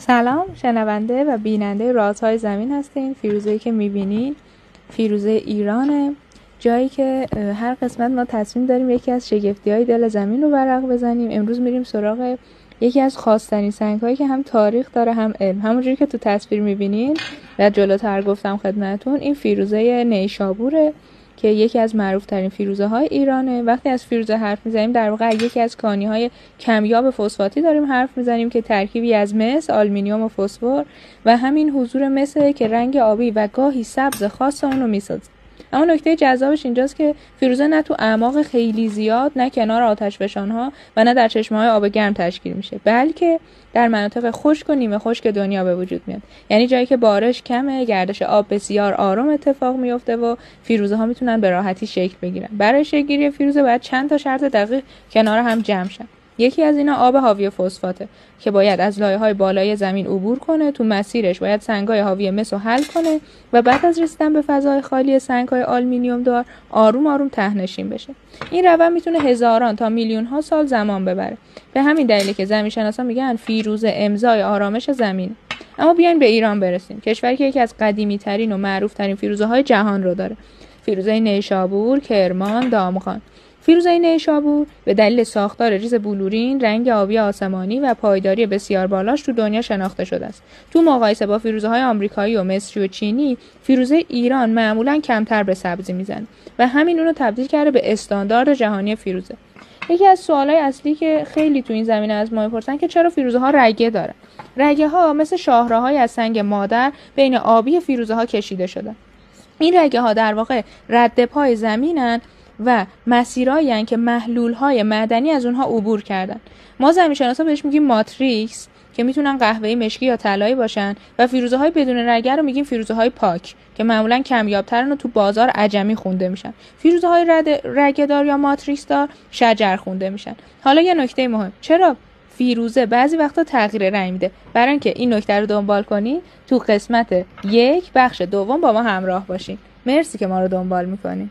سلام، شنونده و بیننده رازهای زمین هستین. فیروزه‌ای که میبینین فیروزه ایرانه، جایی که هر قسمت ما تصمیم داریم یکی از شگفتی‌های دل زمین رو ورق بزنیم. امروز میریم سراغ یکی از خاص‌ترین سنگ‌هایی که هم تاریخ داره هم علم. همونجوری که تو تصویر میبینین و جلوتر گفتم خدمتون، این فیروزه نیشابوره که یکی از معروف‌ترین فیروزه‌های ایرانه. وقتی از فیروزه حرف میزنیم در واقع یکی از کانی‌های کمیاب فسفاتی داریم حرف میزنیم که ترکیبی از مس، آلومینیوم و فسفر و همین حضور مس که رنگ آبی و گاهی سبز خاص اون رو میسازه. اما نکته جذابش اینجاست که فیروزه نه تو اعماق خیلی زیاد، نه کنار آتشفشان‌ها و نه در چشمه‌های آب گرم تشکیل میشه، بلکه در مناطق خشک و نیمه خشک دنیا به وجود میاد. یعنی جایی که بارش کمه، گردش آب بسیار آرام اتفاق میفته و فیروزه ها میتونن به راحتی شکل بگیرن. برای شکل گیری فیروزه باید چند تا شرط دقیق کنار هم جمع شن. یکی از اینا آب حاوی فسفاته که باید از لایه‌های بالای زمین عبور کنه. تو مسیرش باید سنگ‌های حاوی مس رو حل کنه و بعد از رسیدن به فضای خالی سنگ‌های آلومینیوم دار آروم آروم ته‌نشین بشه. این روند میتونه هزاران تا میلیون‌ها سال زمان ببره. به همین دلیله که زمین‌شناسا میگن فیروزه امضای آرامش زمین. اما بیاین به ایران برسیم، کشوری که یکی از قدیمی‌ترین و معروف‌ترین فیروزه‌های جهان رو داره. فیروزه نیشابور، کرمان، دامغان. فیروزه نیشابور به دلیل ساختار ریز بلورین، رنگ آبی آسمانی و پایداری بسیار بالاش تو دنیا شناخته شده است. تو مقایسه با فیروزه‌های آمریکایی و مصری و چینی، فیروزه ایران معمولاً کمتر به سبزی میزنه و همین اونو تبدیل کرده به استاندارد جهانی فیروزه. یکی از سوالای اصلی که خیلی تو این زمینه از ما میپرسن که چرا فیروزه‌ها رگه داره؟ رگه‌ها مثل شاهراه‌های از سنگ مادر بین آبی فیروزه‌ها کشیده شده. این رگه‌ها در واقع رد پای زمینن و مسیرهایی که محلول‌های معدنی از اونها عبور کردن. ما زمین‌شناسا بهش میگیم ماتریکس که میتونن قهوه‌ای، مشکی یا طلایی باشن و فیروزه‌های بدون رگه رو میگیم فیروزه‌های پاک که معمولاً کمیاب‌ترن و تو بازار عجمی خونده میشن. فیروزه‌های رگه‌دار یا ماتریکس دار شجر خونده میشن. حالا یه نکته مهم، چرا فیروزه بعضی وقتا تغییر رنگ میده؟ برای اینکه این نکته رو دنبال کنین تو قسمت 1 بخش دوم با ما همراه باشین. مرسی که ما رو دنبال میکنین.